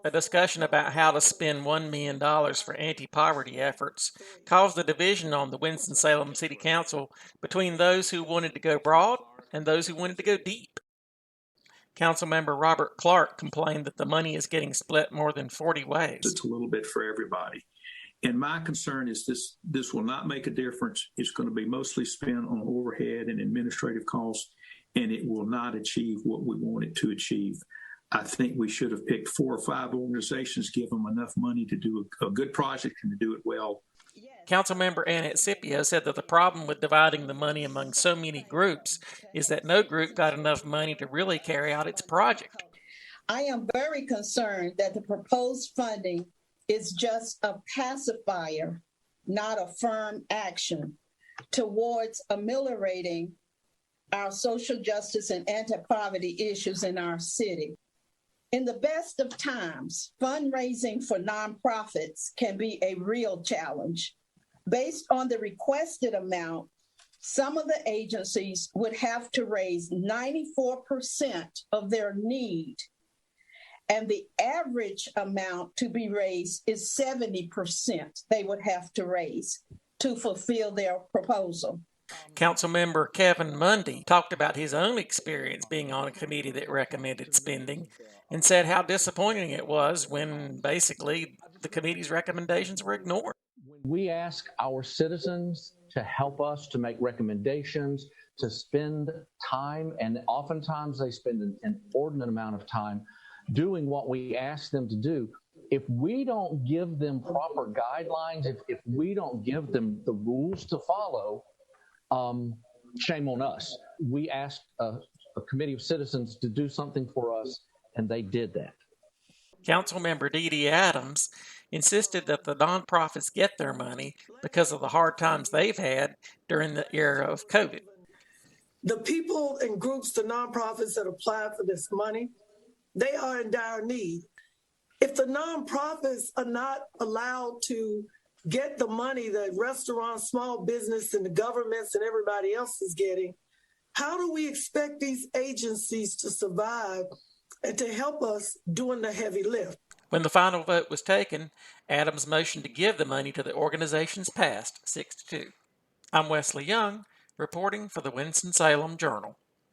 A discussion about how to spend $1 million for anti-poverty efforts caused a division on the Winston-Salem City Council between those who wanted to go broad and those who wanted to go deep. Councilmember Robert Clark complained that the money is getting split more than 40 ways. It's a little bit for everybody. And my concern is this will not make a difference. It's going to be mostly spent on overhead and administrative costs, and it will not achieve what we want it to achieve. I think we should have picked 4 or 5 organizations, give them enough money to do a good project and to do it well. Councilmember Annette Scipio said that the problem with dividing the money among so many groups is that no group got enough money to really carry out its project. I am very concerned that the proposed funding is just a pacifier, not a firm action towards ameliorating our social justice and anti-poverty issues in our city. In the best of times, fundraising for nonprofits can be a real challenge. Based on the requested amount, some of the agencies would have to raise 94% of their need, and the average amount to be raised is 70% they would have to raise to fulfill their proposal. Councilmember Kevin Mundy talked about his own experience being on a committee that recommended spending and said how disappointing it was when basically the committee's recommendations were ignored. We ask our citizens to help us to make recommendations, to spend time, and oftentimes they spend an inordinate amount of time doing what we ask them to do. If we don't give them proper guidelines, if we don't give them the rules to follow, shame on us. We asked a committee of citizens to do something for us, and they did that. Councilmember Dede Adams insisted that the nonprofits get their money because of the hard times they've had during the era of COVID. The people and groups, the nonprofits that apply for this money, they are in dire need. If the nonprofits are not allowed to get the money that restaurants, small business, and the governments and everybody else is getting, how do we expect these agencies to survive and to help us doing the heavy lift? When the final vote was taken, Adams' motion to give the money to the organizations passed 6-2. I'm Wesley Young, reporting for the Winston-Salem Journal.